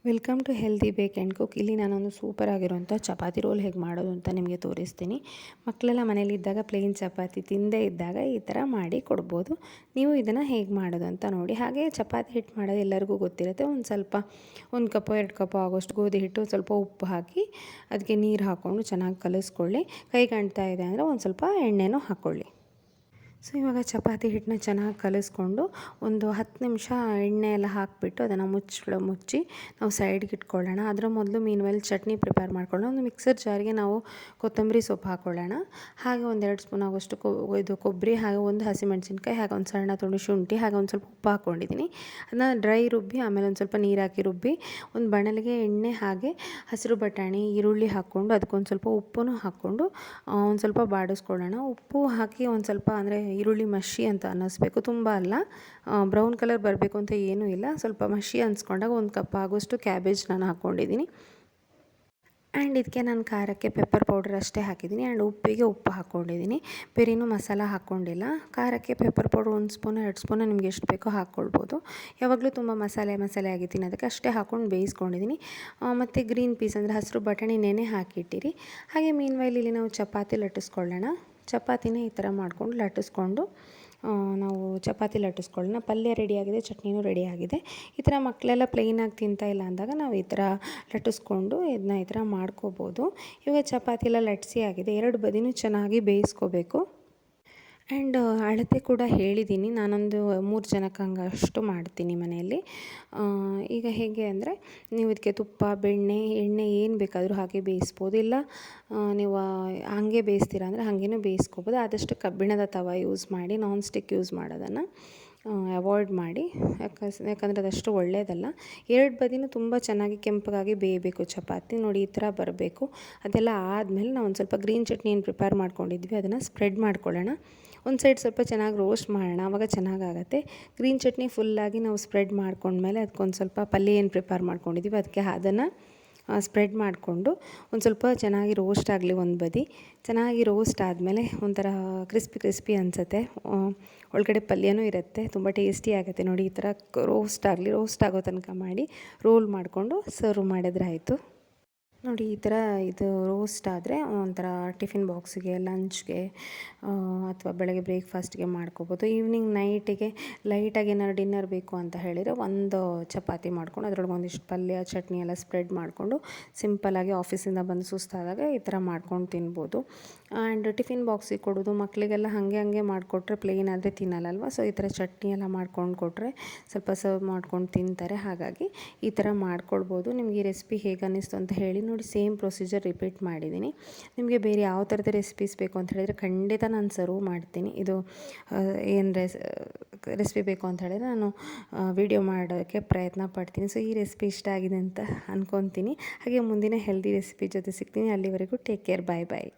Welcome to healthy ಬೇಕ್ and cook. ಇಲ್ಲಿ ನಾನೊಂದು ಸೂಪರ್ ಆಗಿರುವಂಥ ಚಪಾತಿ ರೋಲ್ ಹೇಗೆ ಮಾಡೋದು ಅಂತ ನಿಮಗೆ ತೋರಿಸ್ತೀನಿ. ಮಕ್ಕಳೆಲ್ಲ ಮನೇಲಿದ್ದಾಗ ಪ್ಲೇನ್ ಚಪಾತಿ ತಿಂದೇ ಇದ್ದಾಗ ಈ ಥರ ಮಾಡಿ ಕೊಡ್ಬೋದು. ನೀವು ಇದನ್ನು ಹೇಗೆ ಮಾಡೋದು ಅಂತ ನೋಡಿ. ಹಾಗೆ ಚಪಾತಿ ಹಿಟ್ಟು ಮಾಡೋದು ಎಲ್ಲರಿಗೂ ಗೊತ್ತಿರುತ್ತೆ. ಒಂದು ಕಪ್ಪು 2 ಕಪ್ಪು ಆಗೋಷ್ಟು ಗೋಧಿ ಹಿಟ್ಟು, ಸ್ವಲ್ಪ ಉಪ್ಪು ಹಾಕಿ ಅದಕ್ಕೆ ನೀರು ಹಾಕ್ಕೊಂಡು ಚೆನ್ನಾಗಿ ಕಲಿಸ್ಕೊಳ್ಳಿ. ಕೈಗೆ ಅಂಟ್ತಾ ಇದೆ ಅಂದರೆ ಒಂದು ಸ್ವಲ್ಪ ಎಣ್ಣೆನೂ ಹಾಕ್ಕೊಳ್ಳಿ. ಸೊ ಇವಾಗ ಚಪಾತಿ ಹಿಟ್ಟನ್ನ ಚೆನ್ನಾಗಿ ಕಲಿಸ್ಕೊಂಡು ಒಂದು 10 ನಿಮಿಷ ಎಣ್ಣೆ ಎಲ್ಲ ಹಾಕಿಬಿಟ್ಟು ಅದನ್ನು ಮುಚ್ಚಿ ನಾವು ಸೈಡ್ಗೆ ಇಟ್ಕೊಳ್ಳೋಣ. ಅದರ ಮೊದಲು ಮೀನ್ಮೇಲೆ ಚಟ್ನಿ ಪ್ರಿಪೇರ್ ಮಾಡ್ಕೊಳ್ಳೋಣ. ಒಂದು ಮಿಕ್ಸರ್ ಜಾರಿಗೆ ನಾವು ಕೊತ್ತಂಬರಿ ಸೊಪ್ಪು ಹಾಕ್ಕೊಳ್ಳೋಣ. ಹಾಗೆ 1-2 ಸ್ಪೂನ್ ಆಗೋಷ್ಟು ಕೊಬ್ಬರಿ, ಹಾಗೆ ಒಂದು ಹಸಿಮೆಣಸಿನ್ಕಾಯಿ, ಹಾಗೆ ಒಂದು ಸಣ್ಣ ತುಂಡು ಶುಂಠಿ, ಹಾಗೆ ಒಂದು ಸ್ವಲ್ಪ ಉಪ್ಪು ಹಾಕ್ಕೊಂಡಿದ್ದೀನಿ. ಅದನ್ನ ಡ್ರೈ ರುಬ್ಬಿ ಆಮೇಲೆ ಒಂದು ಸ್ವಲ್ಪ ನೀರು ಹಾಕಿ ರುಬ್ಬಿ ಒಂದು ಬಾಣಲೆಗೆ ಎಣ್ಣೆ ಹಾಗೆ ಹಸಿರು ಬಟಾಣಿ, ಈರುಳ್ಳಿ ಹಾಕ್ಕೊಂಡು ಅದಕ್ಕೊಂದು ಸ್ವಲ್ಪ ಉಪ್ಪನ್ನು ಹಾಕ್ಕೊಂಡು ಒಂದು ಸ್ವಲ್ಪ ಬಾಡಿಸ್ಕೊಳ್ಳೋಣ. ಉಪ್ಪು ಹಾಕಿ ಒಂದು ಸ್ವಲ್ಪ ಅಂದರೆ ಈರುಳ್ಳಿ ಮಷಿ ಅಂತ ಅನ್ನಿಸ್ಬೇಕು, ತುಂಬ ಅಲ್ಲ, ಬ್ರೌನ್ ಕಲರ್ ಬರಬೇಕು ಅಂತ ಏನೂ ಇಲ್ಲ. ಸ್ವಲ್ಪ ಮಷಿ ಅನ್ನಿಸ್ಕೊಂಡಾಗ 1 ಕಪ್ ಆಗೋಷ್ಟು ಕ್ಯಾಬೇಜ್ ನಾನು ಹಾಕ್ಕೊಂಡಿದ್ದೀನಿ. ಆ್ಯಂಡ್ ಇದಕ್ಕೆ ನಾನು ಖಾರಕ್ಕೆ ಪೆಪ್ಪರ್ ಪೌಡರ್ ಅಷ್ಟೇ ಹಾಕಿದ್ದೀನಿ. ಆ್ಯಂಡ್ ಉಪ್ಪಿಗೆ ಉಪ್ಪು ಹಾಕ್ಕೊಂಡಿದ್ದೀನಿ, ಬೇರೇನೂ ಮಸಾಲ ಹಾಕ್ಕೊಂಡಿಲ್ಲ. ಖಾರಕ್ಕೆ ಪೆಪ್ಪರ್ ಪೌಡರ್ 1 ಸ್ಪೂನು 2 ಸ್ಪೂನು ನಿಮ್ಗೆ ಎಷ್ಟು ಬೇಕೋ ಹಾಕ್ಕೊಳ್ಬೋದು. ಯಾವಾಗಲೂ ತುಂಬ ಮಸಾಲೆ ಆಗಿ ತಿನ್ನೋದಕ್ಕೆ ಅಷ್ಟೇ ಹಾಕ್ಕೊಂಡು ಬೇಯಿಸ್ಕೊಂಡಿದ್ದೀನಿ. ಮತ್ತು ಗ್ರೀನ್ ಪೀಸ್ ಅಂದರೆ ಹಸಿರು ಬಟಾಣಿ ನೆನೆ ಹಾಕಿಟ್ಟಿರಿ. ಹಾಗೆ ಮೀನ್ವೈಲ್ ಇಲ್ಲಿ ನಾವು ಚಪಾತಿ ಲಟ್ಟಿಸ್ಕೊಳ್ಳೋಣ. ಚಪಾತಿನ ಈ ಥರ ಮಾಡ್ಕೊಂಡು ಲಟ್ಟಿಸ್ಕೊಂಡು ನಾವು ಚಪಾತಿ ಲಟ್ಟಿಸ್ಕೊಳ್ಳೋಣ. ಪಲ್ಯ ರೆಡಿಯಾಗಿದೆ, ಚಟ್ನಿನೂ ರೆಡಿಯಾಗಿದೆ. ಈ ಥರ ಮಕ್ಕಳೆಲ್ಲ ಪ್ಲೇನಾಗಿ ತಿಂತಾ ಇಲ್ಲ ಅಂದಾಗ ನಾವು ಈ ಥರ ಲಟ್ಟಿಸ್ಕೊಂಡು ಇದನ್ನ ಈ ಥರ ಮಾಡ್ಕೋಬೋದು. ಇವಾಗ ಚಪಾತಿ ಎಲ್ಲ ಲಟ್ಟಿಸಿ ಆಗಿದೆ. 2 ಬದಿನೂ ಚೆನ್ನಾಗಿ ಬೇಯಿಸ್ಕೋಬೇಕು. ಆ್ಯಂಡ್ ಅಳತೆ ಕೂಡ ಹೇಳಿದ್ದೀನಿ. ನಾನೊಂದು 3 ಜನಕ್ಕೆ ಅಷ್ಟು ಮಾಡ್ತೀನಿ ಮನೆಯಲ್ಲಿ. ಈಗ ಹೇಗೆ ಅಂದರೆ ನೀವು ಇದಕ್ಕೆ ತುಪ್ಪ, ಬೆಣ್ಣೆ, ಎಣ್ಣೆ ಏನು ಬೇಕಾದರೂ ಹಾಕಿ ಬೇಯಿಸ್ಬೋದು. ಇಲ್ಲ ನೀವು ಹಾಗೆ ಬೇಯಿಸ್ತೀರಾ ಅಂದರೆ ಹಾಗೇನೂ ಬೇಯಿಸ್ಕೋಬೋದು. ಆದಷ್ಟು ಕಬ್ಬಿಣದ ತವ ಯೂಸ್ ಮಾಡಿ, ನಾನ್ ಸ್ಟಿಕ್ ಯೂಸ್ ಮಾಡೋದನ್ನು ಅವಾಯ್ಡ್ ಮಾಡಿ, ಯಾಕಂದರೆ ಅದಷ್ಟು ಒಳ್ಳೆಯದಲ್ಲ. 2 ಬದಿನೂ ತುಂಬ ಚೆನ್ನಾಗಿ ಕೆಂಪಗಾಗಿ ಬೇಯಬೇಕು ಚಪಾತಿ. ನೋಡಿ ಈ ಥರ ಬರಬೇಕು. ಅದೆಲ್ಲ ಆದಮೇಲೆ ನಾವು ಒಂದು ಸ್ವಲ್ಪ ಗ್ರೀನ್ ಚಟ್ನಿ ಏನು ಪ್ರಿಪೇರ್ ಮಾಡ್ಕೊಂಡಿದ್ವಿ ಅದನ್ನು ಸ್ಪ್ರೆಡ್ ಮಾಡ್ಕೊಳ್ಳೋಣ. ಒಂದು ಸೈಡ್ ಸ್ವಲ್ಪ ಚೆನ್ನಾಗಿ ರೋಸ್ಟ್ ಮಾಡೋಣ, ಆವಾಗ ಚೆನ್ನಾಗಾಗತ್ತೆ. ಗ್ರೀನ್ ಚಟ್ನಿ ಫುಲ್ಲಾಗಿ ನಾವು ಸ್ಪ್ರೆಡ್ ಮಾಡ್ಕೊಂಡ್ಮೇಲೆ ಅದಕ್ಕೊಂದು ಸ್ವಲ್ಪ ಪಲ್ಯ ಏನು ಪ್ರಿಪೇರ್ ಮಾಡ್ಕೊಂಡಿದ್ದೀವಿ ಅದಕ್ಕೆ ಅದನ್ನು ಸ್ಪ್ರೆಡ್ ಮಾಡಿಕೊಂಡು ಒಂದು ಸ್ವಲ್ಪ ಚೆನ್ನಾಗಿ ರೋಸ್ಟ್ ಆಗಲಿ. ಒಂದು ಬದಿ ಚೆನ್ನಾಗಿ ರೋಸ್ಟ್ ಆದಮೇಲೆ ಒಂಥರ ಕ್ರಿಸ್ಪಿ ಅನಿಸುತ್ತೆ. ಒಳಗಡೆ ಪಲ್ಯನೂ ಇರುತ್ತೆ, ತುಂಬ ಟೇಸ್ಟಿ ಆಗುತ್ತೆ. ನೋಡಿ ಈ ಥರ ರೋಸ್ಟ್ ಆಗೋ ತನಕ ಮಾಡಿ ರೋಲ್ ಮಾಡಿಕೊಂಡು ಸರ್ವ್ ಮಾಡಿದ್ರೆ ಆಯಿತು. ನೋಡಿ ಈ ಥರ ಇದು ರೋಸ್ಟ್ ಆದರೆ ಒಂಥರ ಟಿಫಿನ್ ಬಾಕ್ಸಿಗೆ, ಲಂಚ್ಗೆ ಅಥವಾ ಬೆಳಗ್ಗೆ ಬ್ರೇಕ್ಫಾಸ್ಟ್ಗೆ ಮಾಡ್ಕೋಬೋದು. ಈವ್ನಿಂಗ್ ನೈಟಿಗೆ ಲೈಟಾಗಿ ಏನಾದ್ರು ಡಿನ್ನರ್ ಬೇಕು ಅಂತ ಹೇಳಿದರೆ ಒಂದು ಚಪಾತಿ ಮಾಡ್ಕೊಂಡು ಅದರೊಳಗೆ ಒಂದಿಷ್ಟು ಪಲ್ಯ, ಚಟ್ನಿ ಎಲ್ಲ ಸ್ಪ್ರೆಡ್ ಮಾಡಿಕೊಂಡು ಸಿಂಪಲ್ಲಾಗಿ ಆಫೀಸಿಂದ ಬಂದು ಸುಸ್ತಾದಾಗ ಈ ಥರ ಮಾಡ್ಕೊಂಡು ತಿನ್ಬೋದು. ಆ್ಯಂಡ್ ಟಿಫಿನ್ ಬಾಕ್ಸಿಗೆ ಕೊಡೋದು ಮಕ್ಕಳಿಗೆಲ್ಲ ಹಾಗೆ ಮಾಡಿಕೊಟ್ರೆ ಪ್ಲೇನ್ ಆದರೆ ತಿನ್ನಲ್ಲಲ್ವ. ಸೊ ಈ ಥರ ಚಟ್ನಿ ಎಲ್ಲ ಮಾಡ್ಕೊಂಡು ಕೊಟ್ಟರೆ ಸ್ವಲ್ಪ ಸರ್ವ್ ಮಾಡ್ಕೊಂಡು ತಿಂತಾರೆ. ಹಾಗಾಗಿ ಈ ಥರ ಮಾಡ್ಕೊಳ್ಬೋದು. ನಿಮಗೆ ಈ ರೆಸಿಪಿ ಹೇಗೆ ಅನ್ನಿಸ್ತು ಅಂತ ಹೇಳಿ. ನೋಡಿ ಸೇಮ್ ಪ್ರೊಸೀಜರ್ ರಿಪೀಟ್ ಮಾಡಿದ್ದೀನಿ. ನಿಮಗೆ ಬೇರೆ ಯಾವ ಥರದ ರೆಸಿಪೀಸ್ ಬೇಕು ಅಂತ ಹೇಳಿದರೆ ಖಂಡಿತ ನಾನು ಸರ್ವ್ ಮಾಡ್ತೀನಿ. ಇದು ಏನು ರೆಸಿಪಿ ಬೇಕು ಅಂತ ಹೇಳಿದರೆ ನಾನು ವಿಡಿಯೋ ಮಾಡೋಕ್ಕೆ ಪ್ರಯತ್ನ ಪಡ್ತೀನಿ. ಸೊ ಈ ರೆಸಿಪಿ ಇಷ್ಟ ಆಗಿದೆ ಅಂತ ಅಂದ್ಕೊತೀನಿ. ಹಾಗೆ ಮುಂದಿನ ಹೆಲ್ದಿ ರೆಸಿಪಿ ಜೊತೆ ಸಿಗ್ತೀನಿ. ಅಲ್ಲಿವರೆಗೂ ಟೇಕ್ ಕೇರ್, ಬಾಯ್ ಬಾಯ್.